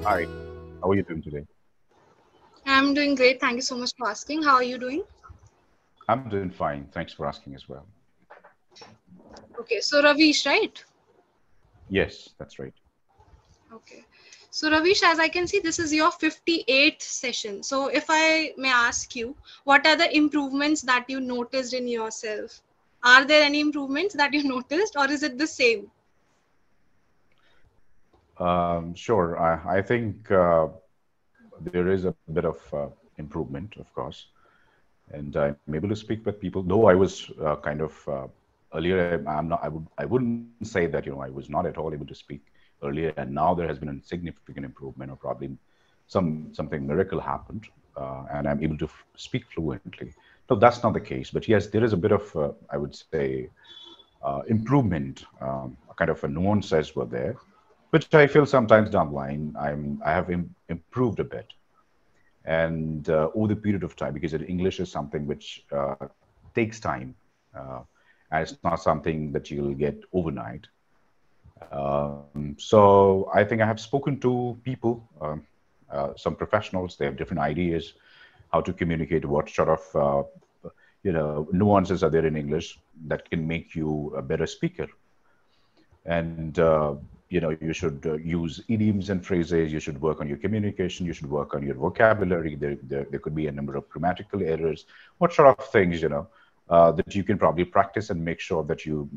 Hi, how are you doing today? I'm doing great. Thank you so much for asking. How are you doing? I'm doing fine. Thanks for asking as well. Okay, so Ravish, right? Yes, that's right. Okay. So Ravish, as I can see, this is your 58th session. So if I may ask you, what are the improvements that you noticed in yourself? Are there any improvements that you noticed, or is it the same? Sure. I think there is a bit of improvement, of course, and I'm able to speak with people. Though I was kind of earlier, I'm not. I wouldn't say that I was not at all able to speak earlier, and now there has been a significant improvement, or probably something miracle happened, and I'm able to speak fluently. No, that's not the case. But yes, there is a bit of I would say improvement, kind of a nuances were there, which I feel sometimes down the line I have improved a bit, and over the period of time, because English is something which takes time, uh, and it's not something that you'll get overnight. So I think I have spoken to people, some professionals. They have different ideas how to communicate, what sort of nuances are there in English that can make you a better speaker. And you should use idioms and phrases. You should work on your communication. You should work on your vocabulary. There could be a number of grammatical errors. What sort of things that you can probably practice and make sure that you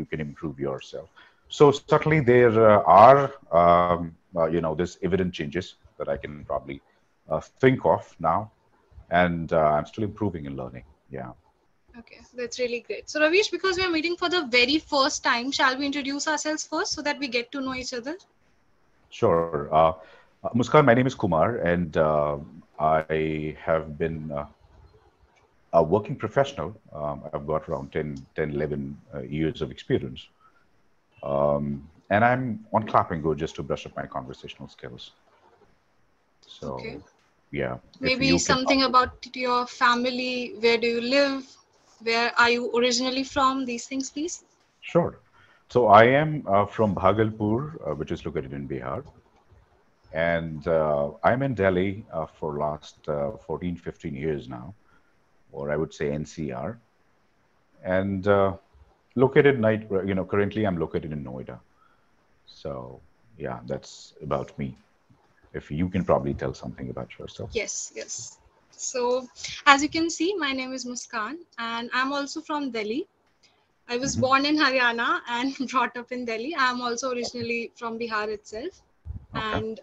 can improve yourself. So certainly there are there's evident changes that I can probably think of now, and I'm still improving and learning. Yeah. Okay, that's really great. So Ravish, because we are meeting for the very first time, shall we introduce ourselves first so that we get to know each other? Sure. Muskan, my name is Kumar, and I have been a working professional. I've got around 11 years of experience. And I'm on Clapingo just to brush up my conversational skills. Okay. So, yeah, if Maybe you can something probably. about your family. Where do you live? Where are you originally from? These things, please. Sure. So, I am from Bhagalpur, which is located in Bihar. And I'm in Delhi for last 14, 15 years now, or I would say NCR. And located currently I'm located in Noida. So yeah, that's about me. If you can probably tell something about yourself. Yes, yes. So, as you can see, my name is Muskan, and I'm also from Delhi. I was Hmm. born in Haryana and brought up in Delhi. I'm also originally from Bihar itself. Okay. And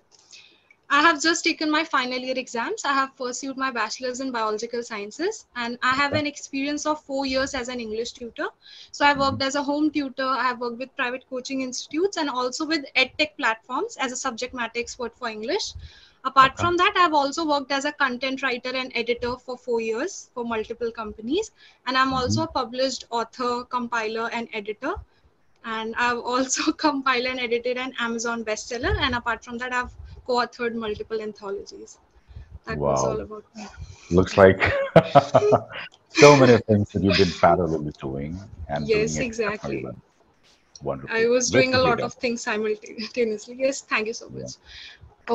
I have just taken my final year exams. I have pursued my bachelor's in biological sciences, and I have Okay. an experience of 4 years as an English tutor. So I Hmm. worked as a home tutor. I have worked with private coaching institutes and also with edtech platforms as a subject matter expert for English. Apart Okay. from that, I've also worked as a content writer and editor for 4 years for multiple companies, and I'm Hmm. also a published author, compiler, and editor. And I've also compiled and edited an Amazon bestseller. And apart from that, I've co-authored multiple anthologies. That was Wow. all about me. Looks like so many things that you've been parallelly doing and doing Yes, exceptionally exactly. well. I Wonderful. was Great doing to a hear lot that. of things simultaneously. Yes, thank you so Yeah. much.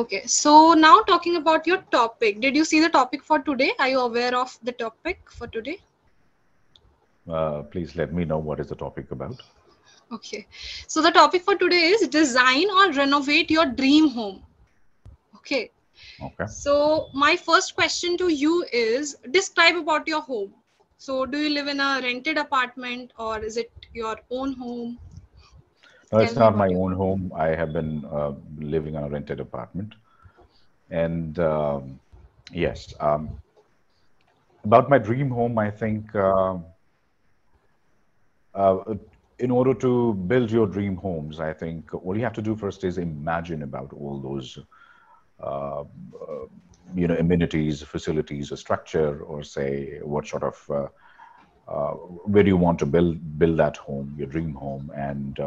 Okay, so now talking about your topic. Did you see the topic for today? Are you aware of the topic for today? Please let me know what is the topic about. Okay, so the topic for today is design or renovate your dream home. Okay, Okay. so my first question to you is describe about your home. So do you live in a rented apartment or is it your own home? No, Tell it's me not my about your own home. home. I have been living on a rented apartment. And yes, about my dream home, I think uh, in order to build your dream homes, I think all you have to do first is imagine about all those, uh, amenities, facilities, or structure, or say what sort of uh, where do you want to build that home, your dream home, and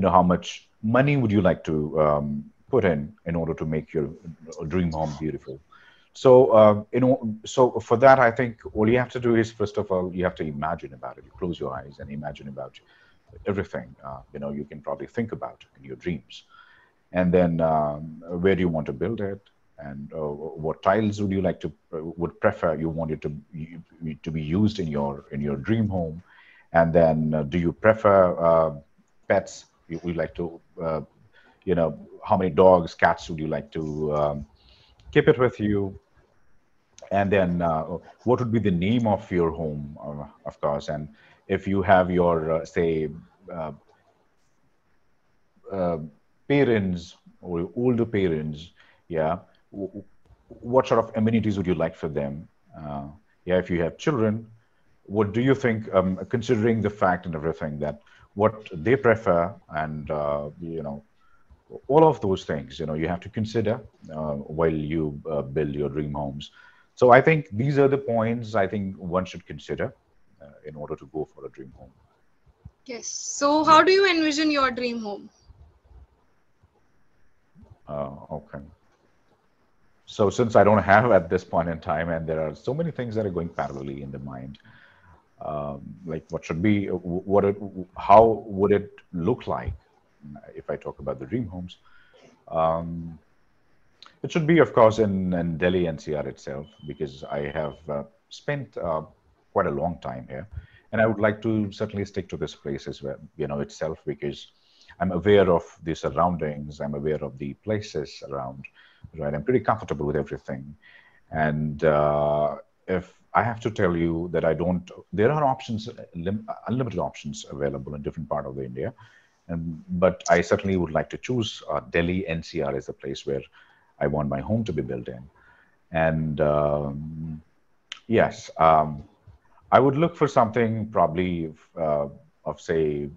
how much money would you like to put in order to make your dream home beautiful. So, so for that, I think all you have to do is, first of all, you have to imagine about it. You close your eyes and imagine about everything, you can probably think about in your dreams. and then where do you want to build it, and what tiles would you like to would prefer you want it to be used in your dream home, and then do you prefer pets? Would you like to how many dogs, cats would you like to keep it with you, and then what would be the name of your home, of course, and if you have your say uh, uh, parents or older parents, yeah, what sort of amenities would you like for them? Yeah, if you have children, what do you think, considering the fact and everything that what they prefer, and all of those things, you have to consider while you build your dream homes. So I think these are the points I think one should consider in order to go for a dream home. Yes. So Yeah. how do you envision your dream home? Okay. So since I don't have at this point in time, and there are so many things that are going parallelly in the mind, like what should be, how would it look like if I talk about the dream homes? Um, it should be, of course, in Delhi NCR itself, because I have spent quite a long time here, and I would like to certainly stick to this place as well, itself, because I'm aware of the surroundings, I'm aware of the places around, right? I'm pretty comfortable with everything, and if I have to tell you that I don't, there are options, unlimited options available in different part of the India, and but I certainly would like to choose Delhi NCR as a place where I want my home to be built in. And yes, I would look for something probably of say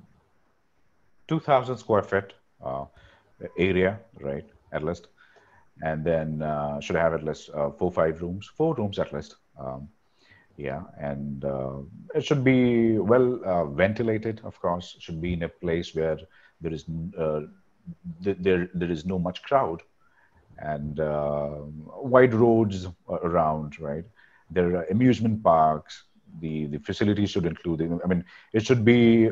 2,000 square feet uh, area, right, at least. And then should have at least 4 5 rooms, 4 rooms at least. Yeah, and it should be well ventilated, of course. Should be in a place where there is there is no much crowd, and wide roads around, right? There are amusement parks. The facilities should include. I mean, it should be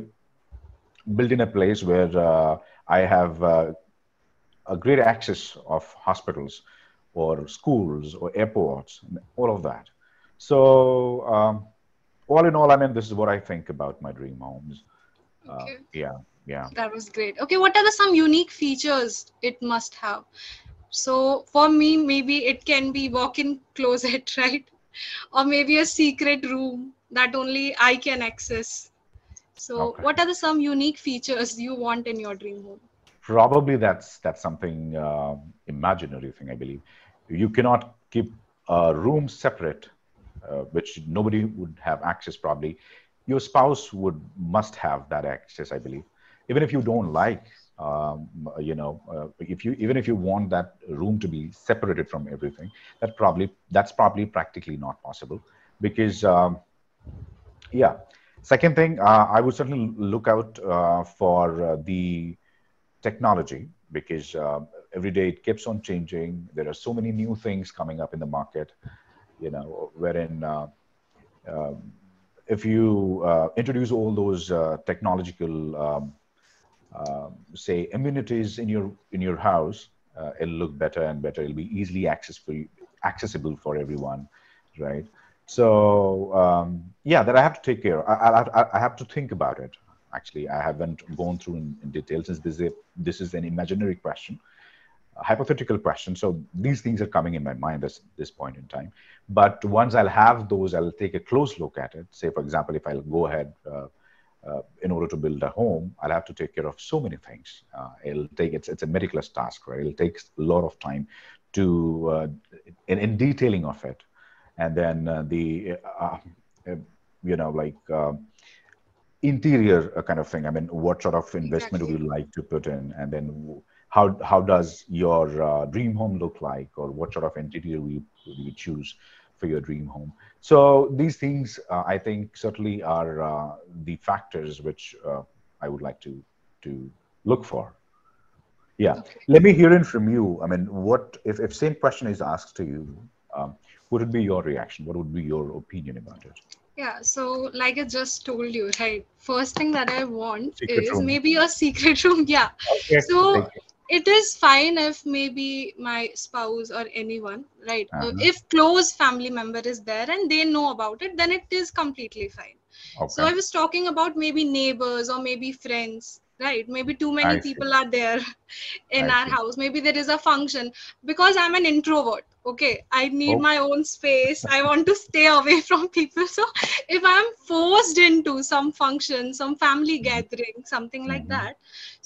built in a place where I have a great access of hospitals or schools or airports, and all of that. So, all in all, I mean, this is what I think about my dream homes. Okay. Yeah, yeah. That was great. Okay, what are the some unique features it must have? So for me, maybe it can be walk-in closet, right? Or maybe a secret room that only I can access. So Okay. what are the some unique features you want in your dream home? Probably that's something imaginary thing, I believe. You cannot keep a room separate, which nobody would have access. Probably, your spouse would must have that access, I believe. Even if you don't like, if you even if you want that room to be separated from everything, that's probably practically not possible, because yeah. Second thing, I would certainly look out for the technology, because every day it keeps on changing. There are so many new things coming up in the market, wherein if you introduce all those technological, say, amenities in your house, it'll look better and better. It'll be easily accessible for everyone, right? So yeah, that I have to take care. I have to think about it. Actually, I haven't gone through in detail, since this is an imaginary question, a hypothetical question. So these things are coming in my mind at this point in time. But once I'll have those, I'll take a close look at it. Say, for example, if I'll go ahead in order to build a home, I'll have to take care of so many things. It's a meticulous task, right? It'll take a lot of time to in detailing of it, and then like interior kind of thing. I mean, what sort of investment Exactly. would you like to put in, and then how does your dream home look like, or what sort of interior will you choose for your dream home? So these things, I think, certainly are the factors which I would like to look for. Yeah, Okay. let me hear it from you. I mean, what if same question is asked to you? What would be your reaction? What would be your opinion about it? Yeah, so like I just told you, right? First thing that I want Secret is room. maybe a secret room. Yeah. Okay, So take it. it is fine if maybe my spouse or anyone, right? Uh-huh. If close family member is there and they know about it, then it is completely fine. So Okay. I was talking about maybe neighbors or maybe friends, right? Maybe too many I see. people are there in I our see. house. Maybe there is a function, because I'm an introvert. Okay, I need Oh. my own space. I want to stay away from people. So if I'm forced into some function, some family Mhm. gathering, something like Mhm. that,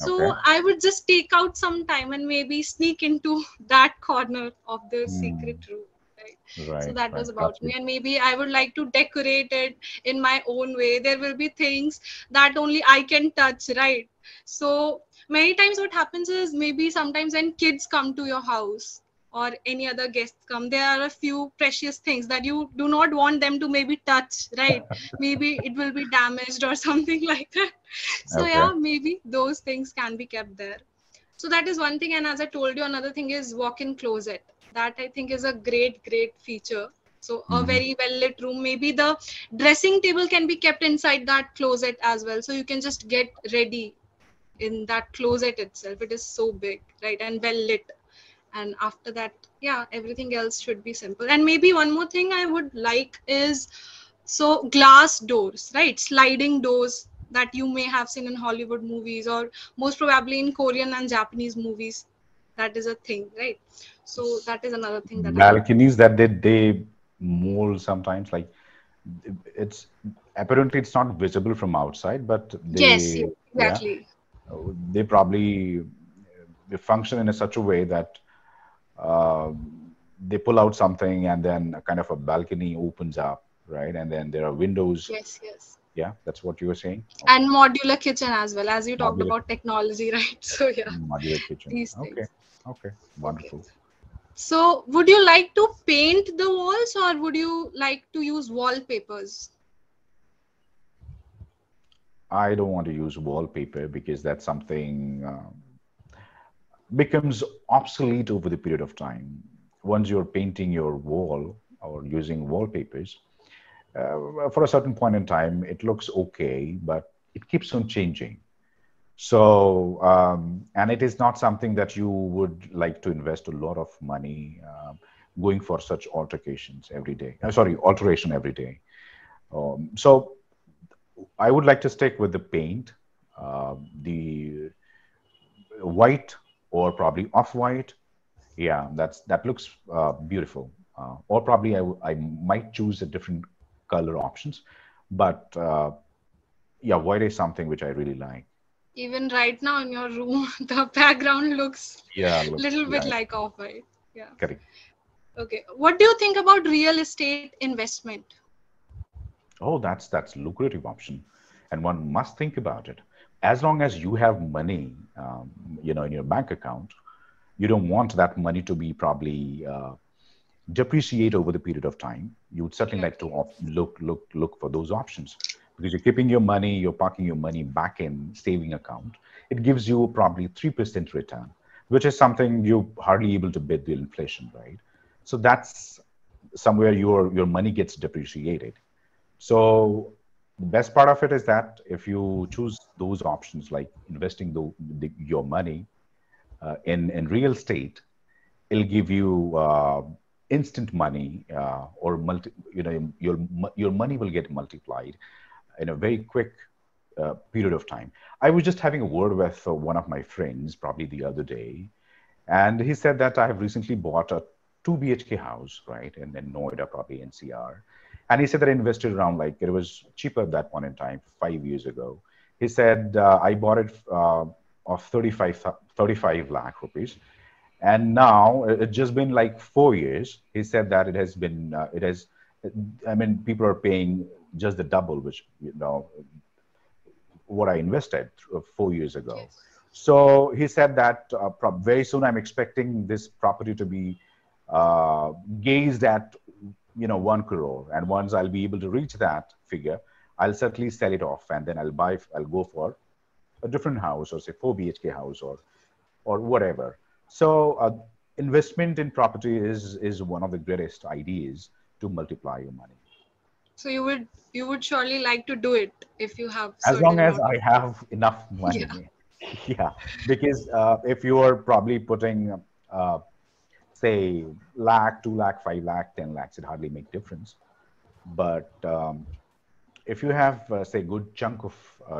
Okay. so I would just take out some time and maybe sneak into that corner of the secret Mm. room. Right. So Right. that Right. was Got about you. me, and maybe I would like to decorate it in my own way. There will be things that only I can touch, right? So many times what happens is, maybe sometimes when kids come to your house or any other guests come, there are a few precious things that you do not want them to maybe touch, right? Maybe it will be damaged or something like that. So Okay. yeah, maybe those things can be kept there. So that is one thing. And as I told you, another thing is walk-in closet. That I think is a great feature. So a Mhm. very well lit room. Maybe the dressing table can be kept inside that closet as well. So you can just get ready in that closet itself. It is so big, right? And well lit. And after that, yeah, everything else should be simple. And maybe one more thing I would like is, so glass doors, right? Sliding doors that you may have seen in Hollywood movies, or most probably in Korean and Japanese movies. That is a thing, right? So that is another thing that I would. Balconies that they mold sometimes, like it's apparently it's not visible from outside, but Yes, yes, yeah, exactly. they probably they function in a such a way that uh, they pull out something and then a kind of a balcony opens up, right? And then there are windows. Yes, yes. Yeah, that's what you were saying. And Okay, modular kitchen as well, as you talked modular about technology, right? So yeah, modular kitchen. these Okay, things. okay, Okay. wonderful. So would you like to paint the walls, or would you like to use wallpapers? I don't want to use wallpaper because that's something becomes obsolete over the period of time. Once you're painting your wall or using wallpapers, for a certain point in time, it looks okay, but it keeps on changing. So, and it is not something that you would like to invest a lot of money going for such altercations every day. Sorry, alteration every day. So, I would like to stick with the paint, the white or probably off-white. Yeah, that looks beautiful. Or probably I might choose a different color options, but yeah, white is something which I really like. Even right now in your room, the background looks Yeah, little bit yeah, like off white. Yeah. correct. Okay. What do you think about real estate investment? Oh, that's lucrative option, and one must think about it. As long as you have money, in your bank account, you don't want that money to be probably depreciate over the period of time. You would certainly like to Exactly. look for those options because you're keeping your money, you're parking your money back in saving account. It gives you probably 3% return, which is something you're hardly able to beat the inflation, right? So that's somewhere your money gets depreciated. So the best part of it is that if you choose those options like investing your money in real estate, it'll give you instant money or your money will get multiplied in a very quick period of time. I was just having a word with one of my friends probably the other day, and he said that I have recently bought a 2 BHK house, right, in Noida, probably NCR. And he said that I invested around, like, it was cheaper at that point in time, 5 years ago. He said, I bought it of 35 lakh rupees. And now it's just been like 4 years. He said that I mean, people are paying just the double, which, what I invested 4 years ago. Yes. So he said that very soon I'm expecting this property to be gazed at, 1 crore. And once I'll be able to reach that figure, I'll certainly sell it off, and then I'll go for a different house, or say 4 BHK house, or whatever. So investment in property is one of the greatest ideas to multiply your money. So you would surely like to do it if you have As long certain as amount I of money. have enough Yeah. money. Yeah, because if you are probably putting, say, lakh, 2 lakh, 5 lakh, 10 lakhs, it hardly make difference. But if you have, say, good chunk of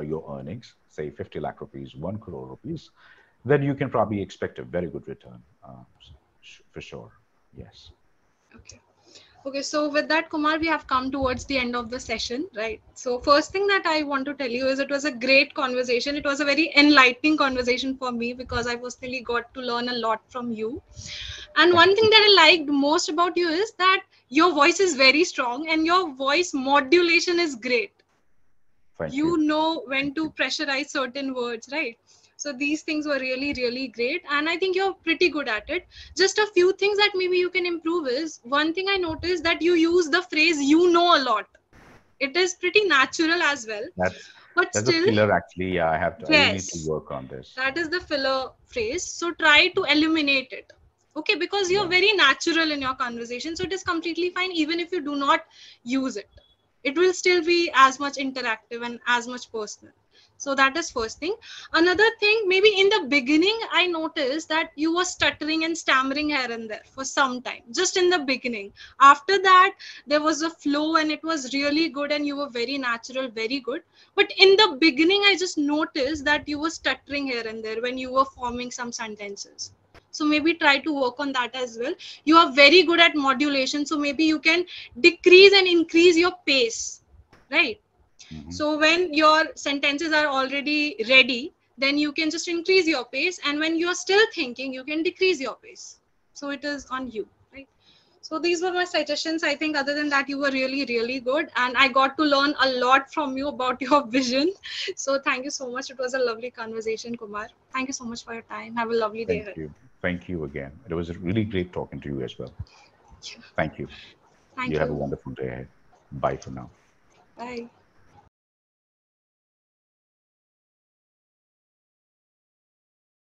your earnings, say 50 lakh rupees, 1 crore rupees, then you can probably expect a very good return, for sure. Yes. Okay. Okay, so with that, Kumar, we have come towards the end of the session, right? So, first thing that I want to tell you is it was a great conversation. It was a very enlightening conversation for me because I personally got to learn a lot from you. And Thank one thing you. that I liked most about you is that your voice is very strong and your voice modulation is great. Thank You you. know when Thank to you. pressurize certain words, right? So these things were really, really great. And I think you're pretty good at it. Just a few things that maybe you can improve is one thing I noticed that you use the phrase you know a lot. It is pretty natural as well. That's But that's a still, filler actually. I have to. I really need to yes, work on this. that is the filler phrase. So try to eliminate it. Okay, because you're Yeah. very natural in your conversation. So it is completely fine even if you do not use it. It will still be as much interactive and as much personal. So that is first thing. Another thing, maybe in the beginning, I noticed that you were stuttering and stammering here and there for some time, just in the beginning. After that, there was a flow and it was really good and you were very natural, very good. But in the beginning, I just noticed that you were stuttering here and there when you were forming some sentences. So maybe try to work on that as well. You are very good at modulation, so maybe you can decrease and increase your pace, right? Hmm. So when your sentences are already ready, then you can just increase your pace, and when you are still thinking, you can decrease your pace. So it is on you, right? So these were my suggestions. I think other than that, you were really, really good, and I got to learn a lot from you about your vision. So thank you so much. It was a lovely conversation, Kumar. Thank you so much for your time. Have a lovely day Thank ahead. you. Thank you again. It was really great talking to you as well. Thank you. You Thank have a you. wonderful day ahead. Bye for now. Bye.